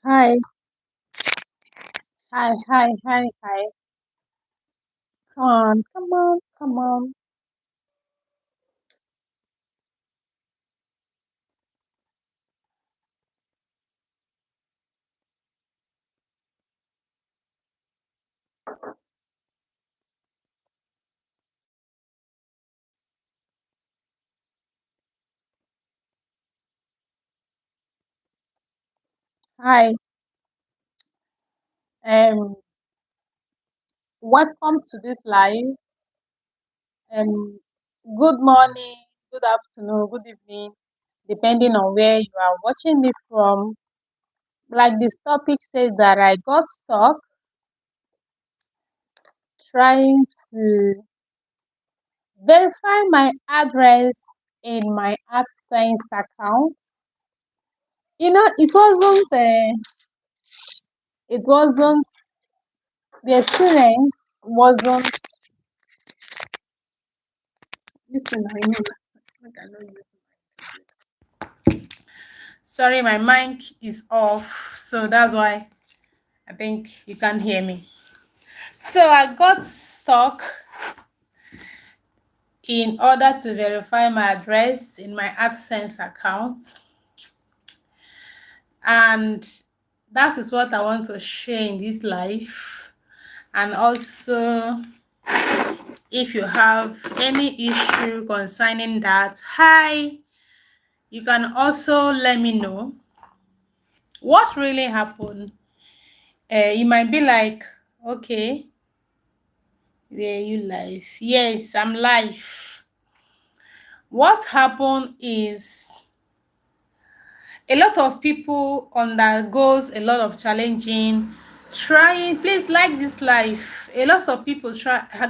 Hi, hi. Come on, come on, come on. Hi, um, welcome to this live. Um, Good morning, good afternoon, good evening, depending on where you are watching me from. Like this topic says that I got stuck trying to verify my address in my AdSense account. It wasn't the experience wasn't. Listen, I know. Make I no use. Sorry, my mic is off, so that's why I think you can't hear me. So I got stuck in order to verify my address in my AdSense account, and that is what I want to share in this life. And also, if you have any issue concerning that, hi, you can also let me know what really happened. You might be like, okay, were you live? Yes, I'm live. What happened is a lot of people undergoes a lot of challenging trying. Please like this life. A lot of people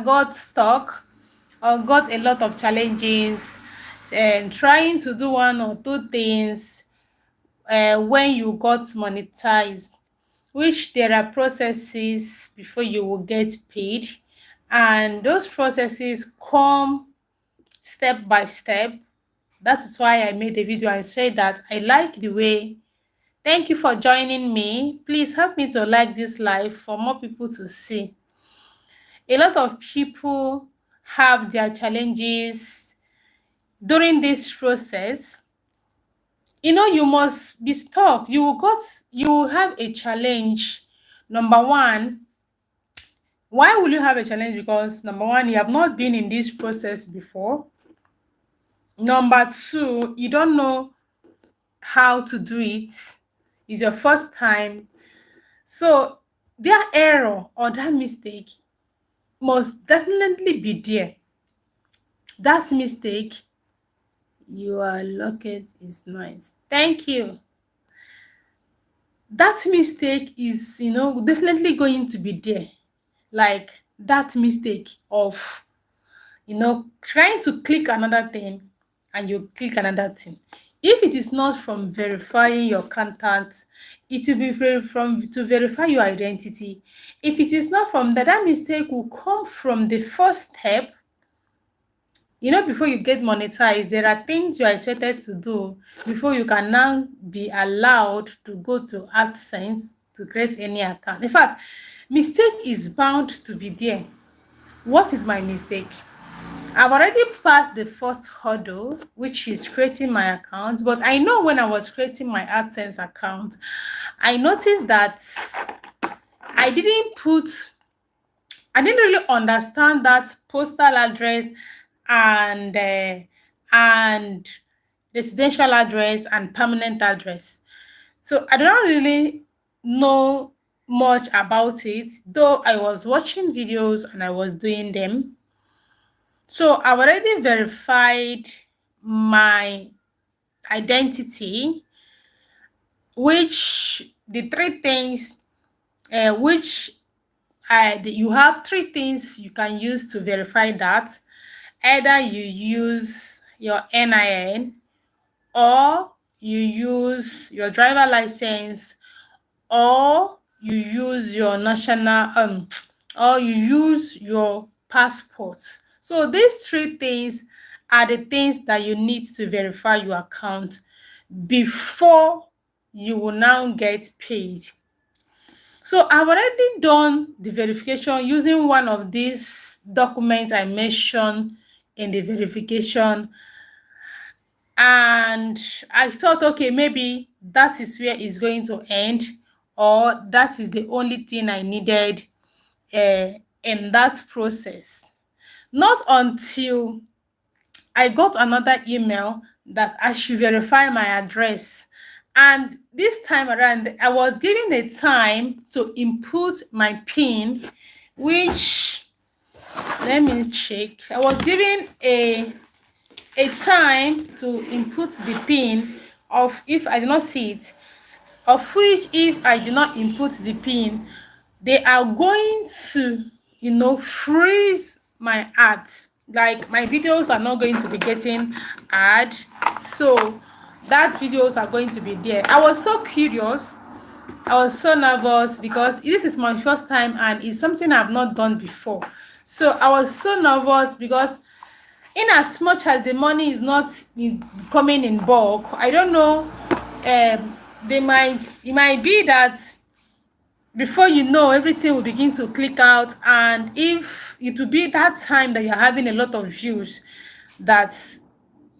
got stuck or got a lot of challenges and trying to do one or two things when you got monetized, which there are processes before you will get paid, and those processes come step by step. That is why I made a video and said that I like the way. Thank you for joining me. Please help me to like this live for more people to see. A lot of people have their challenges during this process. You must be stuck. You will have a challenge. Number one, why will you have a challenge? Because number one, you have not been in this process before. Number two, you don't know how to do it. It's your first time. So their error or that mistake must definitely be there. That mistake, your locket is nice. Thank you. That mistake is, definitely going to be there. Like that mistake of, trying to click another thing and you click another thing. If it is not from verifying your contact, it will be from to verify your identity. If it is not from that, that mistake will come from the first step. Before you get monetized, there are things you are expected to do before you can now be allowed to go to AdSense to create any account. In fact, mistake is bound to be there. What is my mistake? I've already passed the first hurdle, which is creating my account. But I know when I was creating my AdSense account, I noticed that I didn't put, I didn't really understand that postal address and and residential address and permanent address. So I don't really know much about it, though I was watching videos and I was doing them. So I've already verified my identity, which the three things, which you have three things you can use to verify that. Either you use your NIN, or you use your driver license, or you use your national or you use your passport. So these three things are the things that you need to verify your account before you will now get paid. So I've already done the verification using one of these documents I mentioned in the verification, and I thought, okay, maybe that is where it's going to end, or that is the only thing I needed in that process. Not until I got another email that I should verify my address. And this time around, I was given a time to input my PIN, which, let me check. I was given a time to input the PIN of, if I did not see it, of which if I do not input the PIN, they are going to, freeze my ads. Like, my videos are not going to be getting ad. So that videos are going to be there. I was so curious. I was so nervous because this is my first time and it's something I've not done before. So I was so nervous because in as much as the money is not coming in bulk, I don't know, it might be that before you know, everything will begin to click out, and if it will be that time that you're having a lot of views, that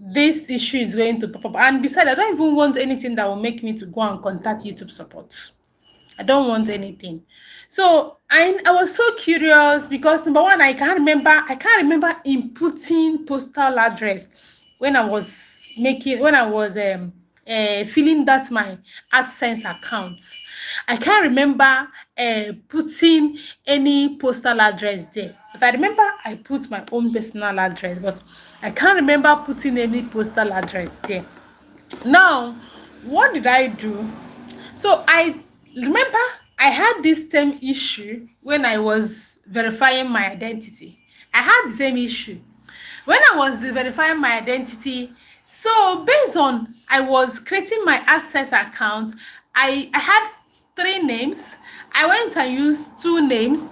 this issue is going to pop up. And besides, I don't even want anything that will make me to go and contact YouTube support. I don't want anything. So I was so curious because, number one, I can't remember inputting postal address when I was filling that my AdSense account. I can't remember putting any postal address there. But I remember I put my own personal address, but I can't remember putting any postal address there. Now, what did I do? So I remember I had this same issue when I was verifying my identity. I had the same issue when I was verifying my identity. So based on, I was creating my AdSense account, I had 3 names. I went and used 2 names,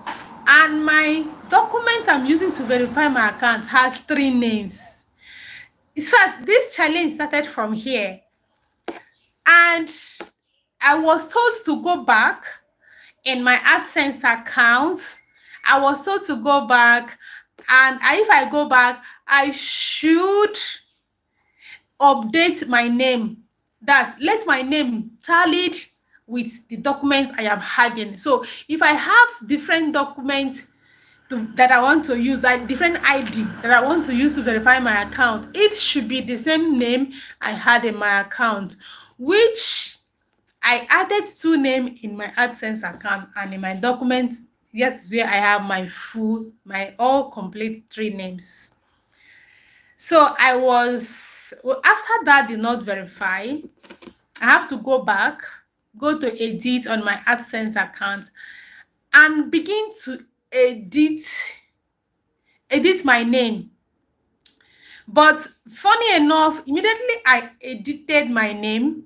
and my document I'm using to verify my account has 3 names. In fact, this challenge started from here, and I was told to go back in my AdSense account. I was told to go back, and if I go back, I should update my name. That let my name tallied with the documents I am having. So if I have different documents that I want to use, like different ID that I want to use to verify my account, it should be the same name I had in my account, which I added 2 names in my AdSense account, and in my document, that's where I have my all complete 3 names. So after that did not verify, I have to go to edit on my AdSense account and begin to edit my name. But funny enough, immediately I edited my name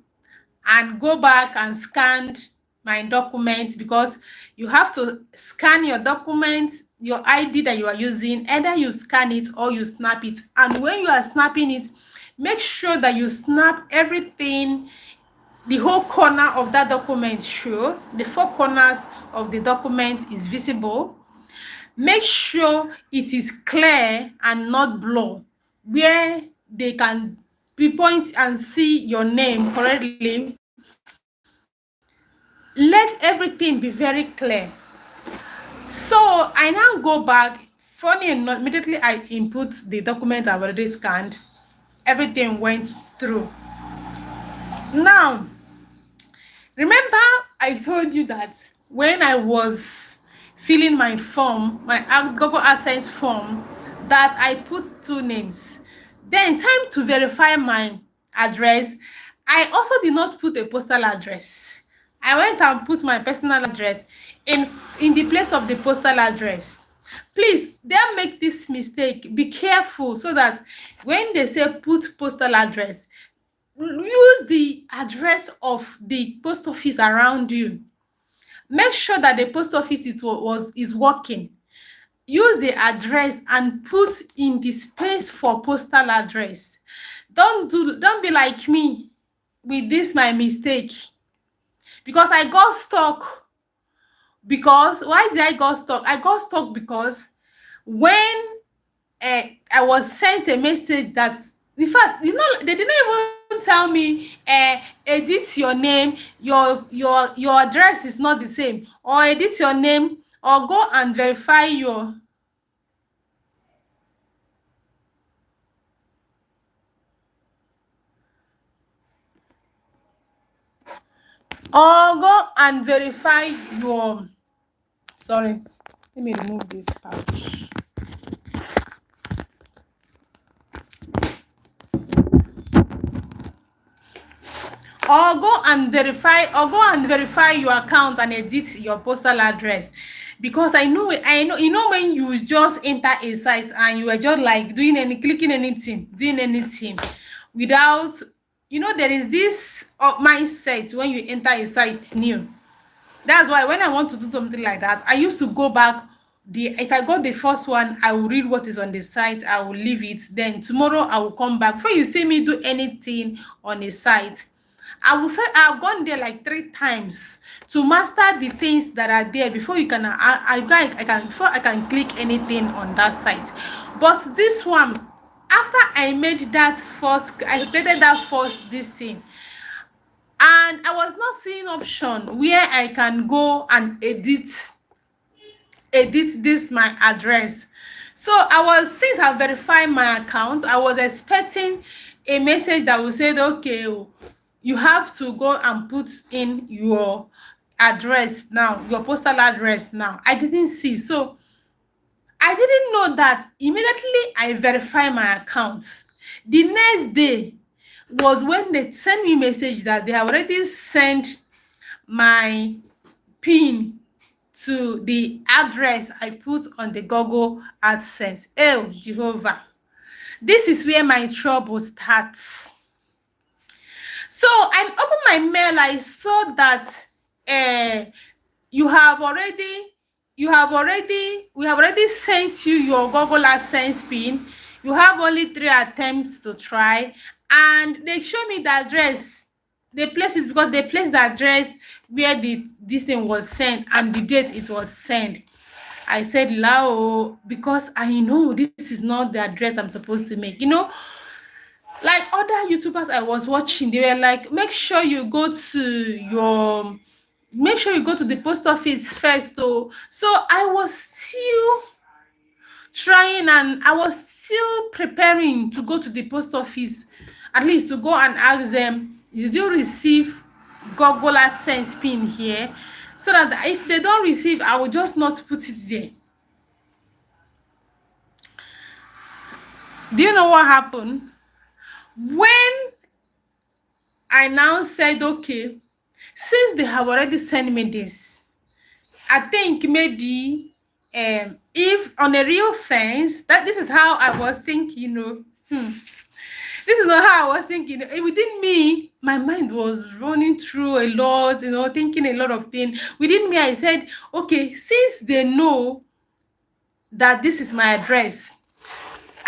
and go back and scanned my document, because you have to scan your document, your ID that you are using. Either you scan it or you snap it. And when you are snapping it, make sure that you snap everything, the whole corner of that document. Sure, the 4 corners of the document is visible. Make sure it is clear and not blurred, where they can pinpoint and see your name correctly. Let everything be very clear. So I now go back. Funny enough, immediately I input the document I've already scanned. Everything went through. Now, remember I told you that when I was filling my form, my Google AdSense form, that I put 2 names. Then time to verify my address, I also did not put a postal address. I went and put my personal address in the place of the postal address. Please, don't make this mistake. Be careful, so that when they say put postal address, use the address of the post office around you. Make sure that the post office is working. Use the address and put in the space for postal address. Don't be like me with this my mistake. because I got stuck. Because why did I got stuck? I got stuck because when I was sent a message that, in fact, they didn't even tell me, edit your name, your address is not the same, or edit your name, or go and verify your, or go and verify your, sorry, let me remove this pouch. Or go and verify your account and edit your postal address. Because I know, when you just enter a site and you are just like clicking anything, doing anything without, there is this mindset when you enter a site new. That's why when I want to do something like that, I used to go back. If I got the first one, I will read what is on the site, I will leave it, then tomorrow I will come back. Before you see me do anything on a site, I've gone there like 3 times to master the things that are there before you can before I can click anything on that site. But this one, after I created that first this thing, and I was not seeing option where I can go and edit this my address. So since I verified my account, I was expecting a message that will say, okay, you have to go and put in your address now, your postal address now. I didn't see. So I didn't know that immediately I verified my account. The next day was when they sent me message that they have already sent my PIN to the address I put on the Google AdSense. Oh, Jehovah. This is where my trouble starts. So I opened my mail. I saw that we have already sent you your Google AdSense PIN. You have only 3 attempts to try, and they show me the address. They place it because they placed the address where this thing was sent and the date it was sent. I said, Lao, because I know this is not the address I'm supposed to make. Like other YouTubers I was watching, they were like, make sure you go to the post office first. So I was still trying, and I was still preparing to go to the post office, at least to go and ask them, did you receive Google AdSense PIN here? So that if they don't receive, I will just not put it there. Do you know what happened? When I now said, okay, since they have already sent me this, I think maybe if on a real sense, that this is how I was thinking, this is not how I was thinking. Within me, my mind was running through a lot, thinking a lot of things. Within me, I said, okay, since they know that this is my address,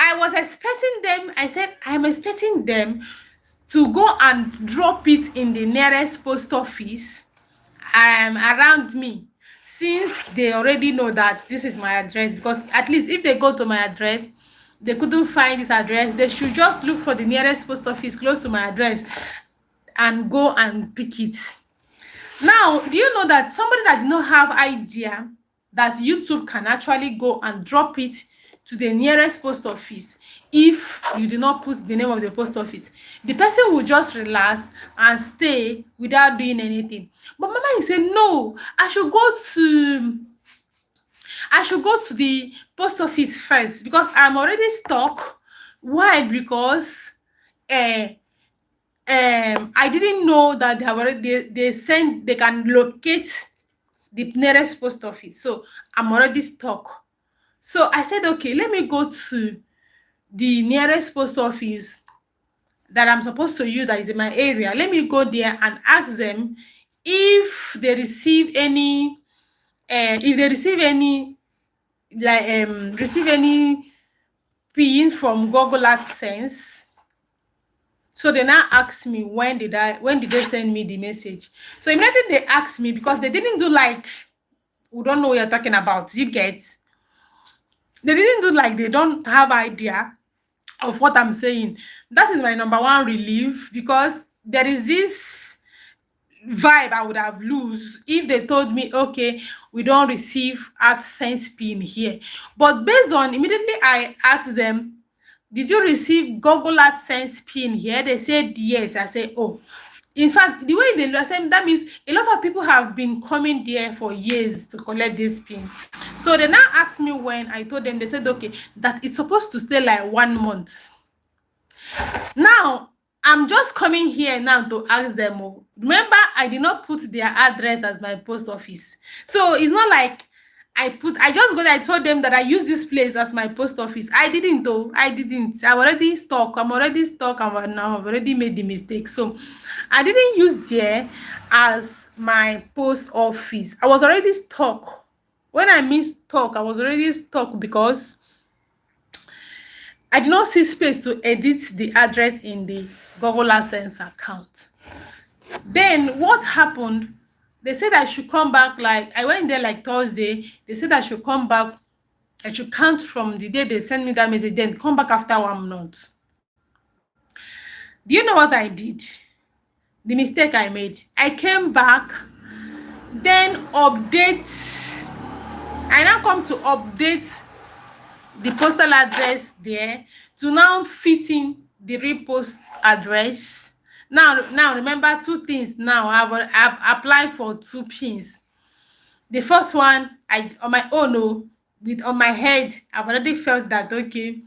I was expecting them, I said, I'm expecting them to go and drop it in the nearest post office around me, since they already know that this is my address. Because at least if they go to my address, they couldn't find this address, they should just look for the nearest post office close to my address and go and pick it. Now, do you know that somebody that did not have idea that YouTube can actually go and drop it to the nearest post office if you do not put the name of the post office, the person will just relax and stay without doing anything? But Mama is saying, no, I should go to the post office first because I'm already stuck. Why? Because I didn't know that they can locate the nearest post office. So I'm already stuck. So I said, okay, let me go to the nearest post office that I'm supposed to use that is in my area. Let me go there and ask them if they receive any receive any PIN from Google AdSense, So they now asked me when did they send me the message. So immediately they asked me, because they didn't do like, we don't know what you're talking about. You get? They didn't do like they don't have idea of what I'm saying. That is my number one relief, because there is this vibe I would have lose if they told me, okay, we don't receive AdSense pin here. But based on, immediately I asked them, did you receive Google AdSense pin here? They said yes. I said, oh. In fact, the way they said, that means a lot of people have been coming there for years to collect this pin. So they now asked me when. I told them, they said, okay, that it's supposed to stay like 1 month. Now, I'm just coming here now to ask them. Oh, remember, I did not put their address as my post office. So it's not like I just go there, I told them that I use this place as my post office. I didn't though. I didn't. I'm already stuck. I've already made the mistake. So I didn't use there as my post office. I was already stuck. When I mean stuck, I was already stuck because I did not see space to edit the address in the Google AdSense account. Then what happened? They said I should come back, like I went there like Thursday. They said I should come back. I should count from the day they sent me that message, then come back after 1 month. Do you know what I did? The mistake I made. I came back, then update. I now come to update the postal address there to now fit in the repost address. Now remember two things. Now I've applied for 2 pins. The first one, I on my own, on my head, I've already felt that okay,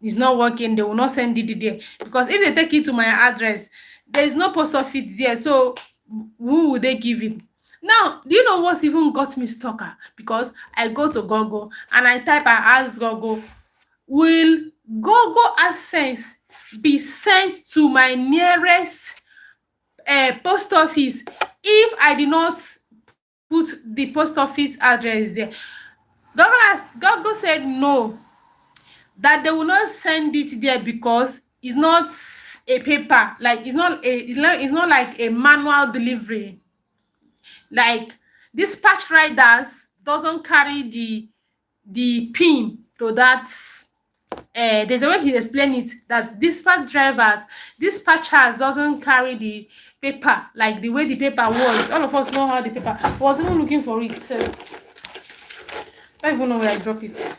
it's not working. They will not send it there, because if they take it to my address, there is no post office there. So who would they give it? Now, do you know what even got me stuck? Because I go to Google and I type, I ask Google, will Google AdSense be sent to my nearest post office if I did not put the post office address there? Google said no, that they will not send it there because it's not a paper, like it's not like a manual delivery. Like dispatch riders doesn't carry the pin to that. There's a way he explained it, that dispatchers doesn't carry the paper like the way the paper was. All of us know how the paper was. Even looking for it, so I don't even know where I drop it.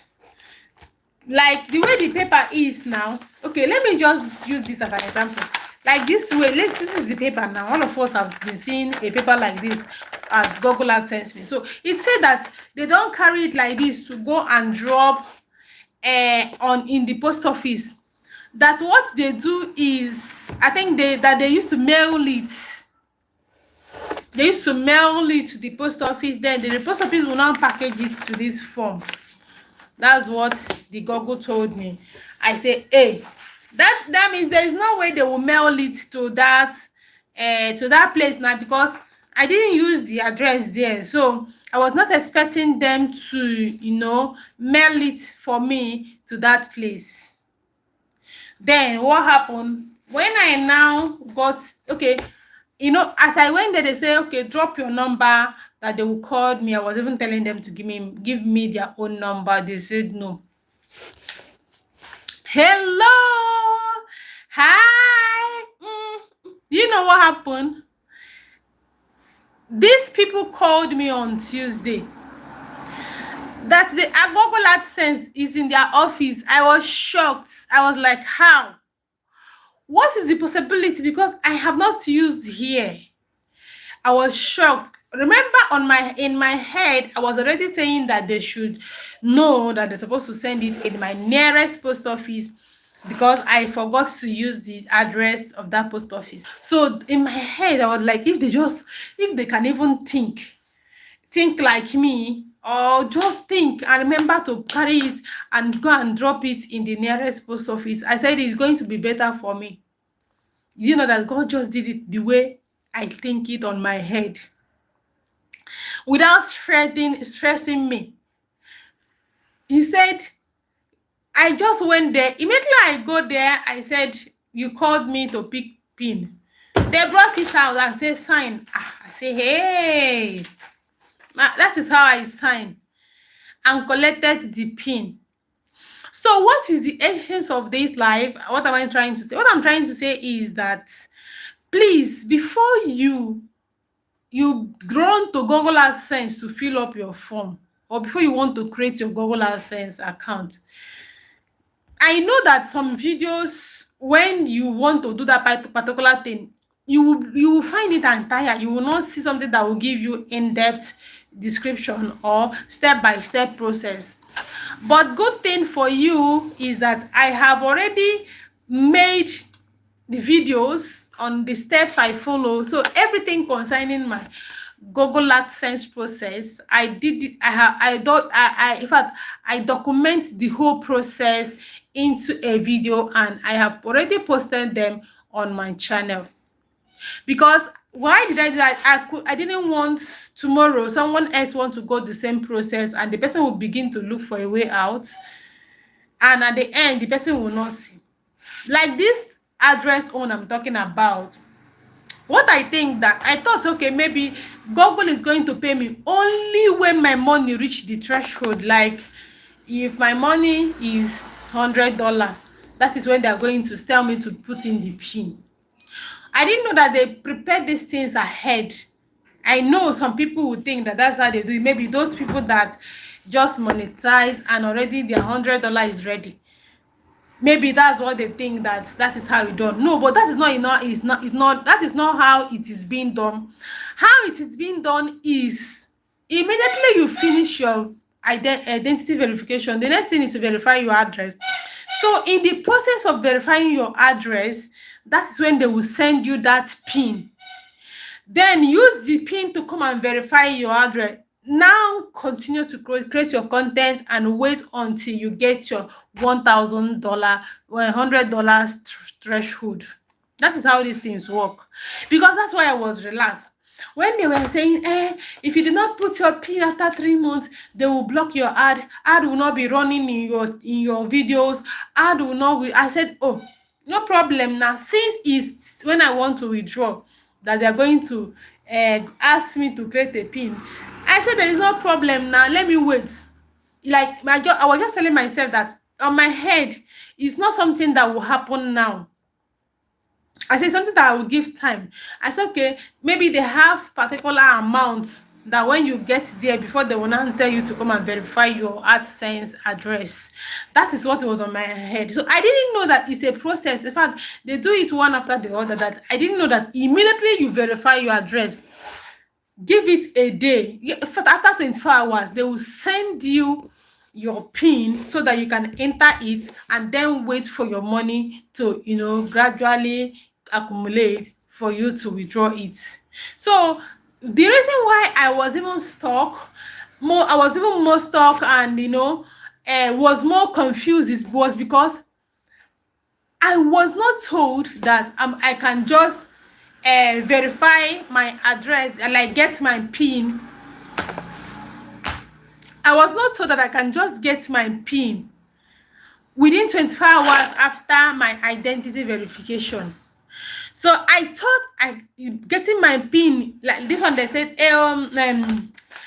Like the way the paper is now. Okay, let me just use this as an example. Like this way, this is the paper now. All of us have been seeing a paper like this as Google has sent me. So it said that they don't carry it like this to go and drop in the post office. That what they do is, I think they used to mail it. They used to mail it to the post office. Then the post office will now package it to this form. That's what the Google told me. I say, hey, that means there is no way they will mail it to that place now, because I didn't use the address there. So I was not expecting them to, mail it for me to that place. Then what happened? When I now got, okay, as I went there, they say, okay, drop your number, that they will call me. I was even telling them to give me their own number. They said no. Hello, hi. You know what happened? These people called me on Tuesday that the Google AdSense is in their office. I was shocked. I was like, how? What is the possibility? Because I have not used here. I was shocked. Remember, in my head, I was already saying that they should know that they're supposed to send it in my nearest post office, because I forgot to use the address of that post office. So in my head, I was like, if they can even think like me, or just think and remember to carry it and go and drop it in the nearest post office, I said it's going to be better for me. You know that God just did it the way I think it on my head, without stressing me. He said, I just went there. Immediately I go there, I said, you called me to pick pin. They brought it out and say sign. I say, hey, that is how I sign and collected the pin. So what is the essence of this life? What am I trying to say? What I'm trying to say is that please, before you run to Google AdSense to fill up your form, or before you want to create your Google AdSense account, I know that some videos, when you want to do that particular thing, you will find it entire. You will not see something that will give you in-depth description or step-by-step process. But good thing for you is that I have already made the videos on the steps I follow. So everything concerning my Google AdSense process, I did it. In fact, I document the whole process into a video, and I have already posted them on my channel. Because why did I do that? I didn't want tomorrow someone else want to go the same process, and the person will begin to look for a way out, and at the end the person will not see. Like this address own I'm talking about, what I think that I thought, okay, maybe Google is going to pay me only when my money reach the threshold. Like if my money is $100, that is when they are going to tell me to put in the pin. I didn't know that they prepared these things ahead. I know some people would think that that's how they do it. Maybe those people that just monetize and already their $100 is ready. Maybe that's what they think, that is how it's done. No, but that is not that is not how it is being done. How it is being done is immediately you finish your identity verification, the next thing is to verify your address. So in the process of verifying your address, that is when they will send you that pin. Then use the pin to come and verify your address. Now continue to create your content and wait until you get your $1,000 or $100 threshold. That is how these things work. Because that's why I was relaxed. When they were saying, if you did not put your pin after 3 months, they will block your ad. Ad will not be running in your videos. Ad will not be. I said, oh, no problem. Now, since it's when I want to withdraw that they are going to ask me to create a pin, I said there is no problem. Now let me wait. Like I was just telling myself that on my head, it's not something that will happen now. I said something that I will give time. I said, okay, maybe they have particular amounts that when you get there, before they will not tell you to come and verify your AdSense address. That is what was on my head. So I didn't know that it's a process. In fact, they do it one after the other. That I didn't know that immediately you verify your address, give it a day. After 24 hours, they will send you your pin so that you can enter it and then wait for your money to gradually accumulate for you to withdraw it. So the reason why I was even stuck and was more confused was because I was not told that I can just verify my address and like get my pin. I was not told that I can just get my pin within 24 hours after my identity verification. So I thought getting my pin, like this one, they said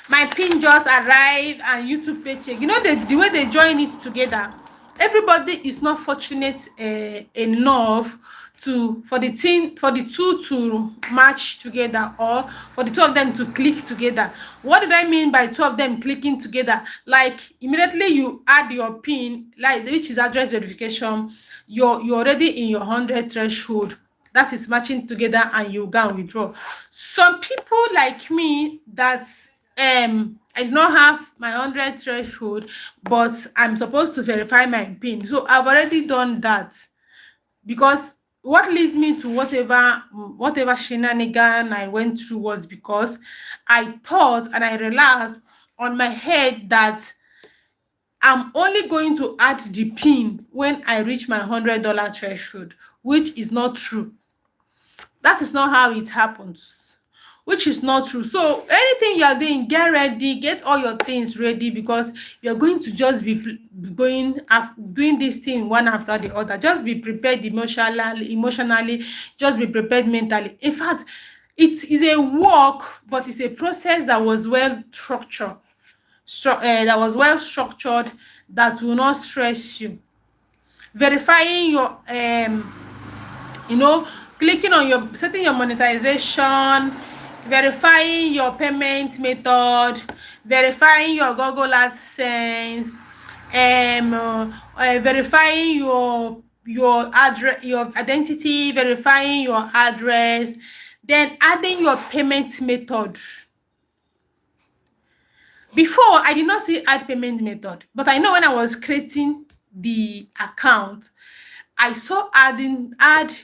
my pin just arrived and YouTube paycheck. The way they join it together, everybody is not fortunate enough for the two to match together, or for the two of them to click together. What did I mean by two of them clicking together? Like immediately you add your pin, like which is address verification, you're already in your 100 threshold. That is matching together and you can withdraw. Some people like me that's I do not have my 100 threshold, but I'm supposed to verify my pin. So I've already done that, because what leads me to whatever shenanigan I went through was because I thought and I realized on my head that I'm only going to add the pin when I reach my $100 threshold, which is not true. That is not how it happens. which is not true. So anything you are doing, get ready, get all your things ready, because you're going to just be doing this thing one after the other. Just be prepared emotionally, just be prepared mentally. In fact, it is a work, but it's a process that was well structured, that will not stress you. Verifying your you know, clicking on your setting your monetization, verifying your payment method, verifying your Google AdSense, verifying your address, your identity, verifying your address, then adding your payment method. Before, I did not see add payment method, but I know when I was creating the account, I saw add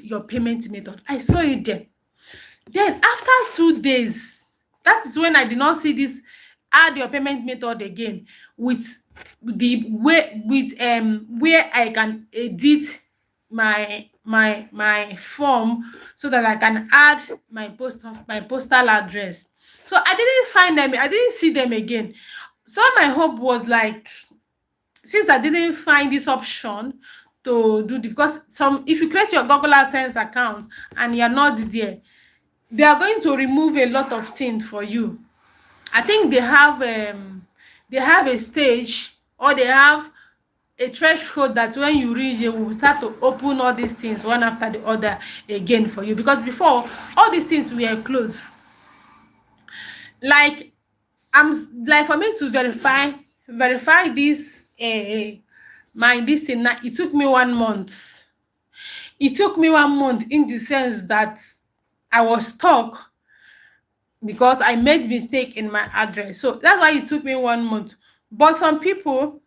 your payment method. I saw it there. Then after 2 days, that is when I did not see this add your payment method again, with the way where I can edit my form so that I can add my postal address. So I didn't find them, I didn't see them again. So my hope was like, since I didn't find this option to do the, because if you create your Google AdSense account and you're not there, they are going to remove a lot of things for you. I think they have a stage, or they have a threshold that when you reach, they will start to open all these things one after the other again for you, because before all these things were closed. Like for me to verify this this thing, now it took me 1 month. It took me 1 month, in the sense that I was stuck because I made mistake in my address. So that's why it took me 1 month. But some people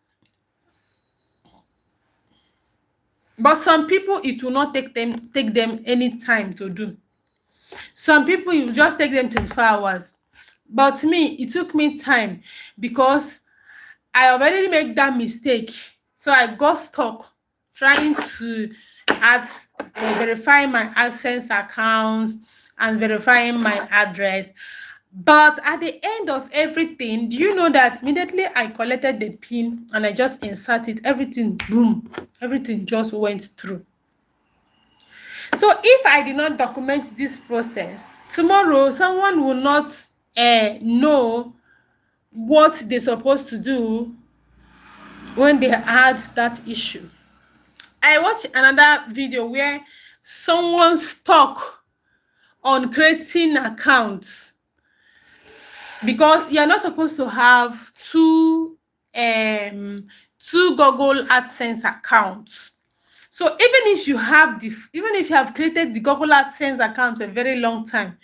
it will not take them any time to do. Some people, you just take them 24 hours. But me, it took me time, because I already made that mistake. So I got stuck trying to verify my AdSense account and verifying my address. But at the end of everything, do you know that immediately I collected the PIN and I just inserted everything, boom, everything just went through. So if I did not document this process, tomorrow someone will not know what they're supposed to do when they had that issue. I watched another video where someone stuck on creating accounts, because you're not supposed to have two Google AdSense accounts. So even if you have created the Google AdSense account for a very long time,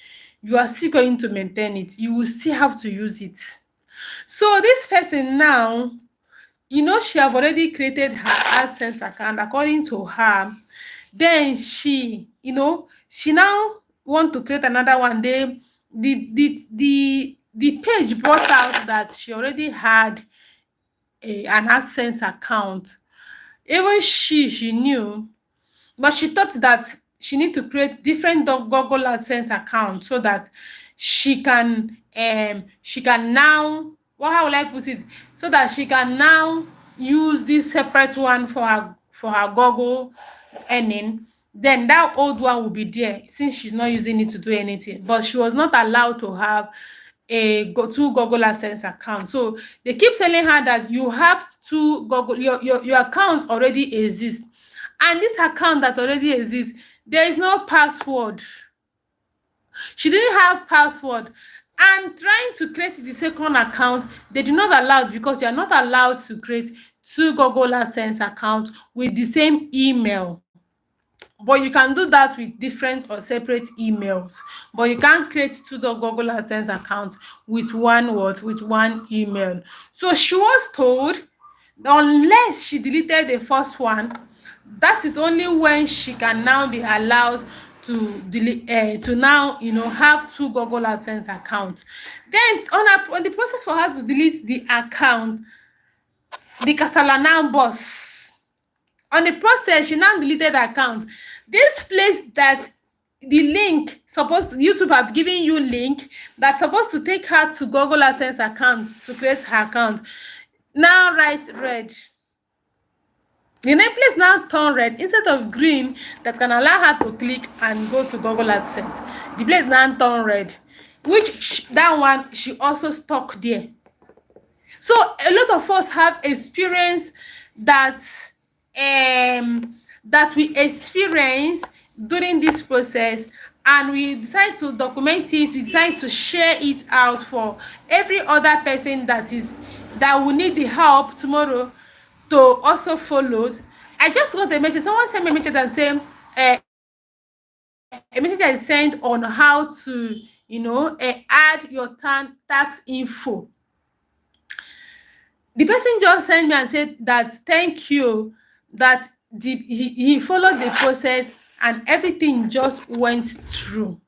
you are still going to maintain it. You will still have to use it. So this person now, she have already created her AdSense account according to her. Then she now want to create another one. The page brought out that she already had an AdSense account. Even she knew, but she thought that she need to create different Google AdSense account so that she can now, how will I put it, so that she can now use this separate one for her Google earning. Then that old one will be there, since she's not using it to do anything. But she was not allowed to have two Google AdSense accounts. So they keep telling her that you have two Google, your account already exists, and this account that already exists, there is no password. She didn't have password, and trying to create the second account, they did not allow, because you are not allowed to create two Google AdSense accounts with the same email. But you can do that with different or separate emails. But you can't create two Google AdSense accounts with one email. So she was told, unless she deleted the first one, that is only when she can now be allowed to delete to now have two Google AdSense accounts. Then on the process for her to delete the account, the kasala now burst. On the process, she now deleted the account. This place that the link supposed to, YouTube have given you link that's supposed to take her to Google AdSense account to create her account. Now write red. The nameplate now turn red instead of green that can allow her to click and go to Google AdSense. The place now turn red, which that one she also stuck there. So a lot of us have experience that that we experience during this process, and we decide to document it, we decide to share it out for every other person that will need the help tomorrow to also follow. I just got a message. Someone sent me a message and saying a message I sent on how to, add your tax info. The person just sent me and said that thank you, that he followed the process and everything just went through.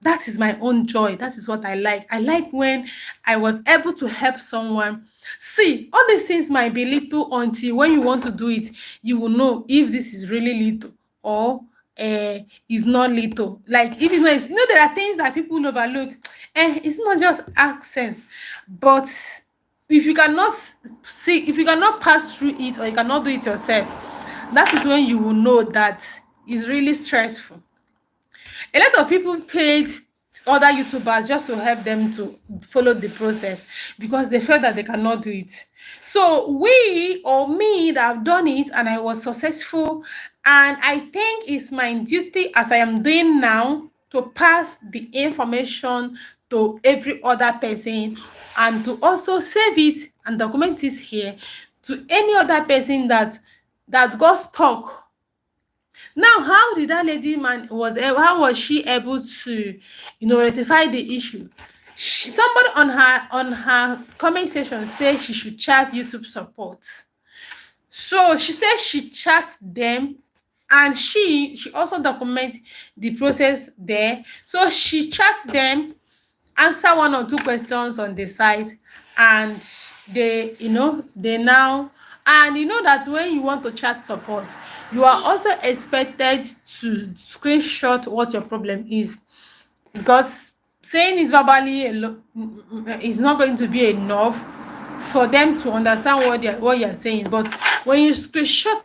That is my own joy. That is what I like. I like when I was able to help someone. See, all these things might be little until when you want to do it, you will know if this is really little or is not little. Like if it's not, there are things that people overlook. It's not just accents, but if you cannot pass through it, or you cannot do it yourself, that is when you will know that it's really stressful. A lot of people paid other YouTubers just to help them to follow the process because they felt that they cannot do it. So we, or me, that have done it and I was successful, and I think it's my duty, as I am doing now, to pass the information to every other person and to also save it and document it here to any other person that got stuck. Now, how did that lady how was she able to, rectify the issue? Somebody on her comment section said she should chat YouTube support. So she said she chats them, and she also documents the process there. So she chats them, answer one or two questions on the site, and they now, and that when you want to chat support, you are also expected to screenshot what your problem is, because saying it verbally is not going to be enough for them to understand what you're saying. But when you screenshot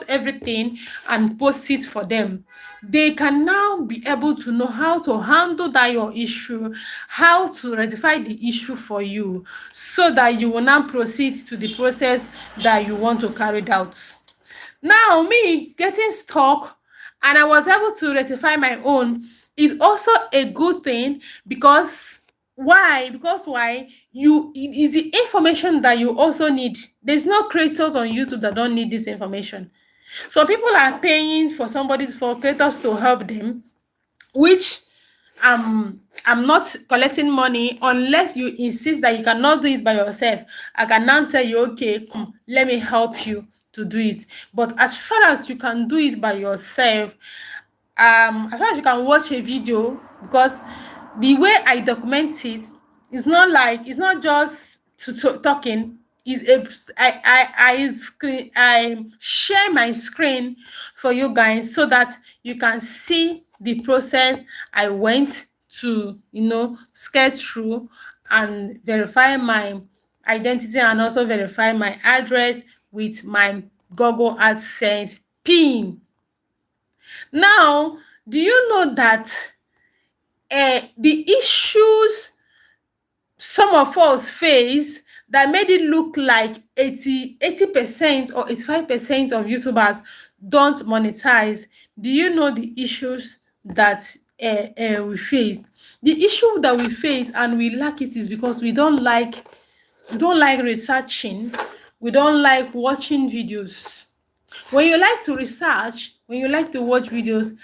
everything and post it for them, they can now be able to know how to handle that your issue, how to rectify the issue for you, so that you will now proceed to the process that you want to carry out. Now, me getting stuck and I was able to rectify my own is also a good thing, because why? It is the information that you also need. There's no creators on YouTube that don't need this information. So people are paying for creators to help them, which I'm not collecting money unless you insist that you cannot do it by yourself. I can now tell you, okay, come, let me help you to do it. But as far as you can do it by yourself, as far as you can watch a video, because the way I document it is not just talking. I share my screen for you guys so that you can see the process I went to, sketch through and verify my identity, and also verify my address with my Google AdSense PIN. Now, do you know that the issues some of us face that made it look like 80% or 85% of YouTubers don't monetize? Do you know the issues that we face? The issue that we face and we lack it is because we don't like researching, we don't like watching videos. When you like to research, when you like to watch videos,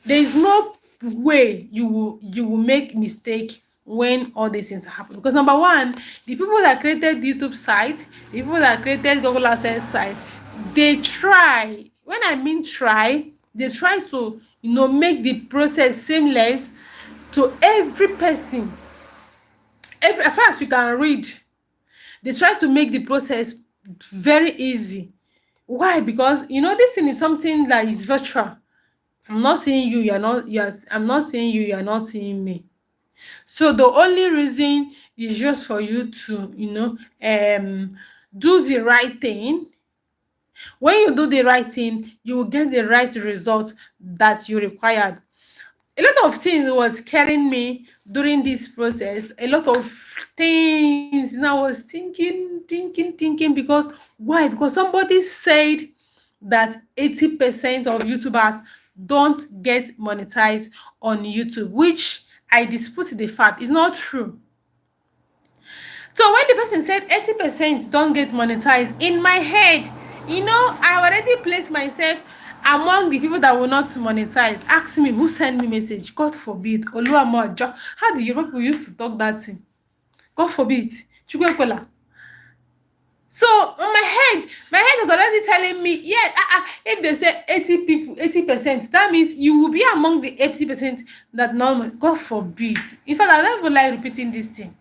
there is no way you will make mistake when all these things happen. Because number one, the people that created YouTube site, the people that created Google AdSense site, they try. When I mean try, they try to make the process seamless to every person. As far as you can read, they try to make the process very easy. Why? Because this thing is something that is virtual. I'm not seeing you, you're not, yes, I'm not seeing you, you're not seeing me. So the only reason is just for you to, do the right thing. When you do the right thing, you will get the right result that you required. A lot of things was scaring me during this process. A lot of things, and I was thinking, because why? Because somebody said that 80% of YouTubers don't get monetized on YouTube, which I dispute the fact. It's not true. So when the person said 80% don't get monetized, in my head, I already placed myself among the people that will not monetize. Ask me who sent me message. God forbid. Oluwamojo. How the Yoruba people used to talk that thing? God forbid. Chukwekwela. So on my head was already telling me, yes, if they say 80 people, 80%, that means you will be among the 80% that normal. God forbid. In fact, I don't even like repeating this thing.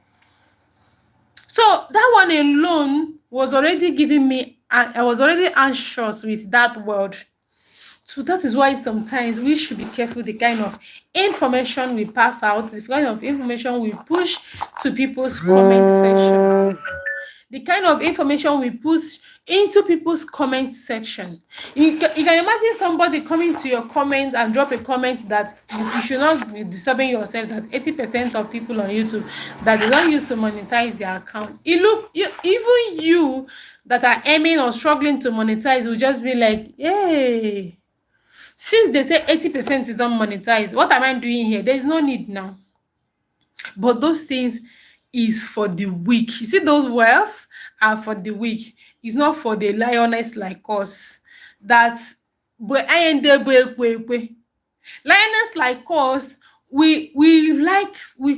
So that one alone was already giving me, I was already anxious with that word. So that is why sometimes we should be careful the kind of information we pass out, the kind of information we push to people's comment section, the kind of information we push into people's comment section. You can imagine somebody coming to your comment and drop a comment that you should not be disturbing yourself, that 80% of people on YouTube that they don't use to monetize their account. Even you that are aiming or struggling to monetize will just be like, hey, since they say 80% you don't monetize, what am I doing here? There's no need now. But those things is for the weak. You see, those words are for the weak. It's not for the lioness like us. That lioness like us, we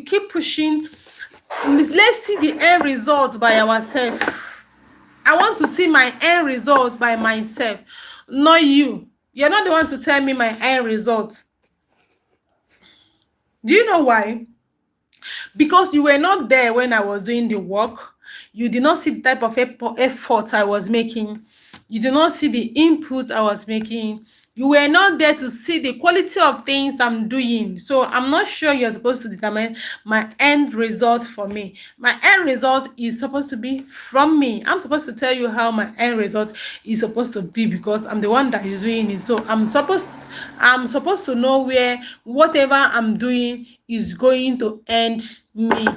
keep pushing. Let's see the end result by ourselves. I want to see my end result by myself, not you. You're not the one to tell me my end result. Do you know why? Because you were not there when I was doing the work. You did not see the type of effort I was making. You did not see the input I was making. You were not there to see the quality of things I'm doing. So I'm not sure you're supposed to determine my end result for me. My end result is supposed to be from me. I'm supposed to tell you how my end result is supposed to be because I'm the one that is doing it. So I'm supposed to know where whatever I'm doing is going to end me.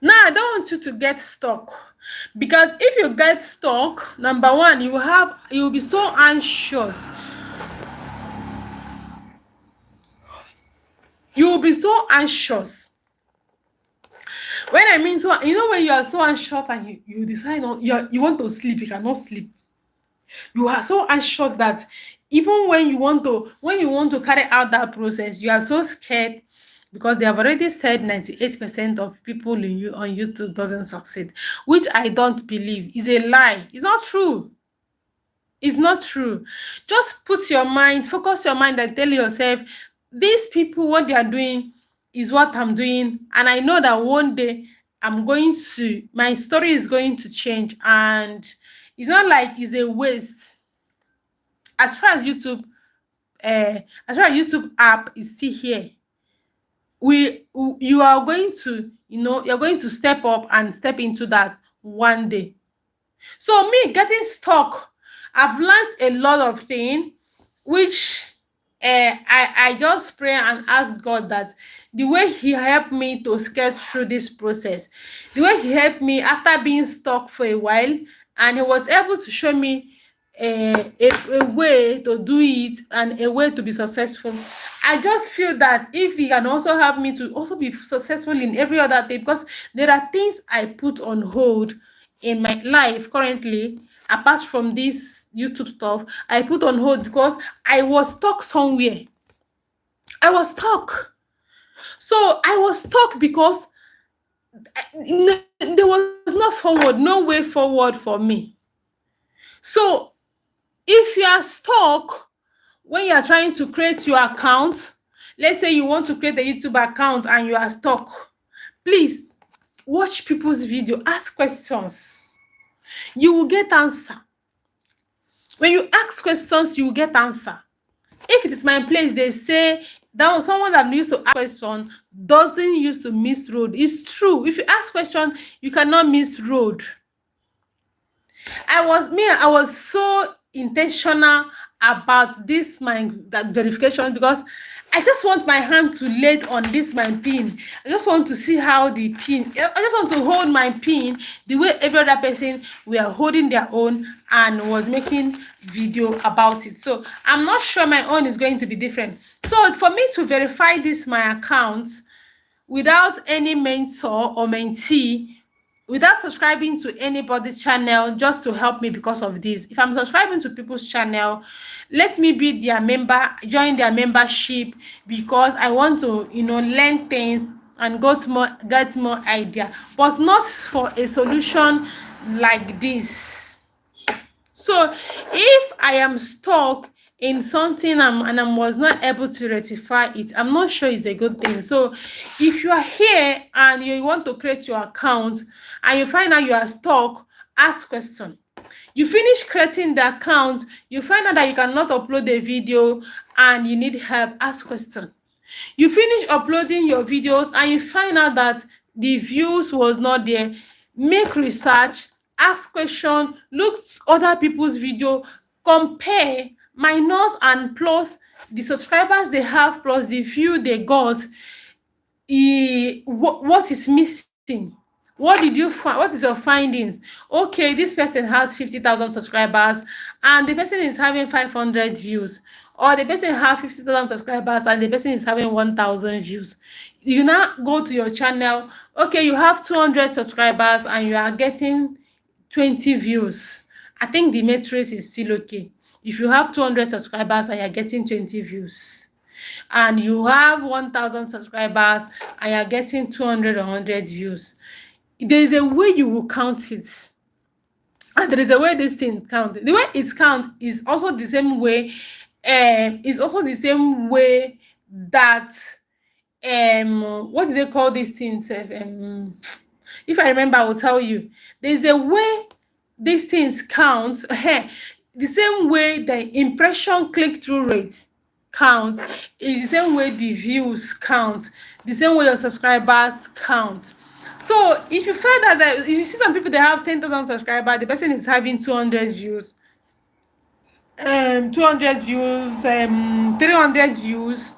Now, I don't want you to get stuck, because if you get stuck, number one, you will be so anxious. You will be so anxious. When I mean so, when you are so anxious and you decide you want to sleep, you cannot sleep. You are so anxious that even when you want to carry out that process, you are so scared. Because they have already said 98% of people on YouTube doesn't succeed, which I don't believe. Is a lie. It's not true. It's not true. Just focus your mind and tell yourself, these people, what they are doing is what I'm doing. And I know that one day my story is going to change. And it's not like it's a waste. As far as YouTube app is still here, you are going to you're going to step up and step into that one day. So me getting stuck, I've learned a lot of things, which I just pray and ask God that the way he helped me to get through this process, the way he helped me after being stuck for a while, and he was able to show me a way to do it and a way to be successful. I just feel that if he can also help me to also be successful in every other thing, because there are things I put on hold in my life currently, apart from this YouTube stuff, I put on hold because I was stuck somewhere. I was stuck. So I was stuck because there was no way forward for me. So if you are stuck when you are trying to create your account, let's say you want to create a YouTube account and you are stuck, please watch people's video, ask questions. You will get answer. When you ask questions, you will get answer. If it is my place, they say that someone that used to ask question doesn't used to miss road. It's true. If you ask question, you cannot miss road. I was so intentional about this my that verification, because I just want my hand to lay on this my pin. I just want to see how the pin. I just want to hold my pin the way every other person were holding their own and was making video about it. So I'm not sure my own is going to be different. So for me to verify this my account without any mentor or mentee, without subscribing to anybody's channel, just to help me because of this. If I'm subscribing to people's channel, let me be their member, join their membership, because I want to, learn things and get more idea, but not for a solution like this. So if I am stuck in something and I was not able to rectify it, I'm not sure it's a good thing. So if you are here and you want to create your account and you find out you are stuck, ask question. You finish creating the account, you find out that you cannot upload a video and you need help, ask question. You finish uploading your videos and you find out that the views was not there, make research, ask question, look other people's video, compare minus and plus the subscribers they have plus the view they got. What is missing? What did you find? What is your findings? Okay, this person has 50,000 subscribers and the person is having 500 views, or the person has 50,000 subscribers and the person is having 1,000 views. You now go to your channel. Okay, you have 200 subscribers and you are getting 20 views. I think the matrix is still okay. If you have 200 subscribers and you're getting 20 views, and you have 1,000 subscribers and you're getting 200 or 100 views, there is a way you will count it, and there is a way this thing count. The way it count is also the same way. Is also the same way that what do they call these things? If I remember, I will tell you. There's a way these things count. The same way the impression click-through rate count is the same way the views count, the same way your subscribers count. So if you find that if you see some people, they have 10,000 subscribers, the person is having 200 views, 200 views, 300 views.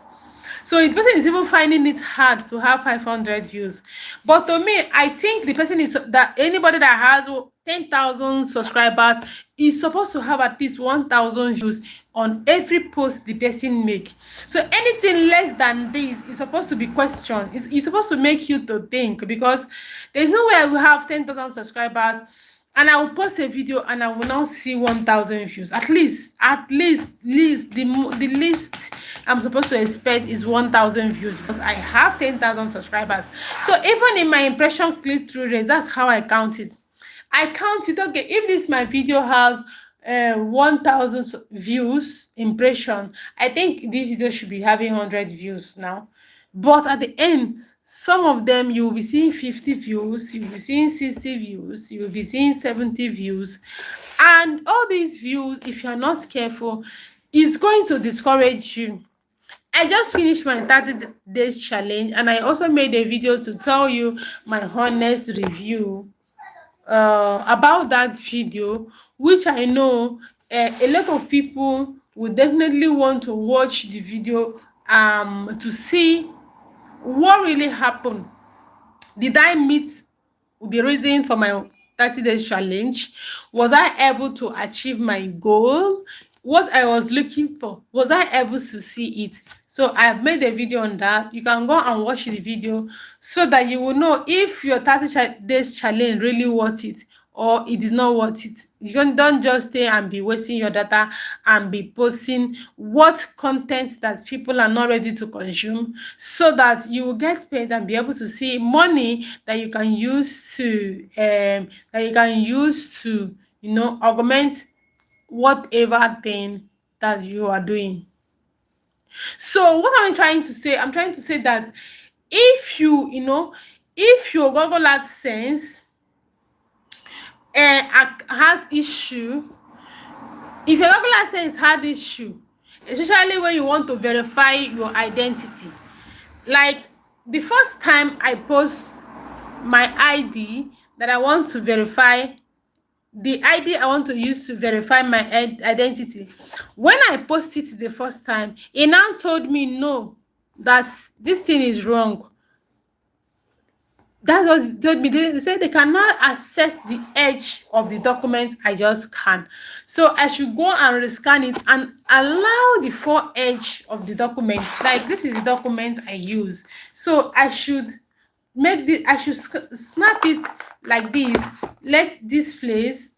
So the person is even finding it hard to have 500 views. But to me, I think the person is that anybody that has 10,000 subscribers is supposed to have at least 1,000 views on every post the person make. So anything less than this is supposed to be questioned. It's supposed to make you to think, because there's no way I will have 10,000 subscribers and I will post a video and I will now see 1,000 views. At least the least I'm supposed to expect is 1,000 views, because I have 10,000 subscribers. So even in my impression click-through rate, that's how I count it. I count it. Okay, if this my video has 1,000 views impression, I think this video should be having 100 views now. But at the end, some of them you will be seeing 50 views, you will be seeing 60 views, you will be seeing 70 views, and all these views, if you are not careful, is going to discourage you. I just finished my 30 days challenge, and I also made a video to tell you my honest review about that video, which I know a lot of people would definitely want to watch the video to see what really happened. Did I meet the reason for my 30 days challenge? Was I able to achieve my goal? What I was looking for, was I able to see it? So I have made a video on that. You can go and watch the video so that you will know if your 30 days challenge really worth it or it is not worth it. You don't just stay and be wasting your data and be posting what content that people are not ready to consume, so that you will get paid and be able to see money that you can use to augment whatever thing that you are doing. So what am I trying to say? I'm trying to say that if your Google AdSense has issue, if your regular adsense had issue, especially when you want to verify your identity, like the first time I post my ID that I want to verify, the ID I want to use to verify my identity, when I post it the first time, it now told me no, that this thing is wrong. That's what it told me. They said they cannot access the edge of the document I just scanned. So I should go and rescan it and allow the full edge of the document. Like, this is the document I use. So I should snap it like this. Let this place,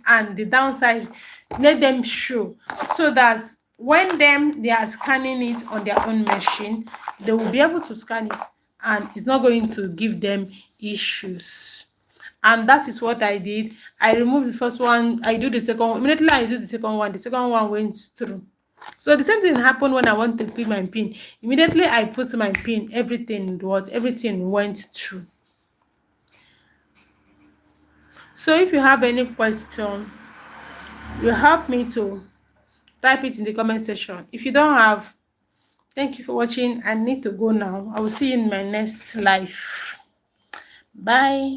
and the downside, let them show, so that when they are scanning it on their own machine, they will be able to scan it and it's not going to give them issues. And that is what I did. I removed the first one, I do the second one. Immediately I do the second one went through. So the same thing happened when I want to put my pin. Immediately I put my pin, everything went through. So if you have any question, you help me to type it in the comment section. If you don't have, thank you for watching. I need to go now. I will see you in my next live. Bye.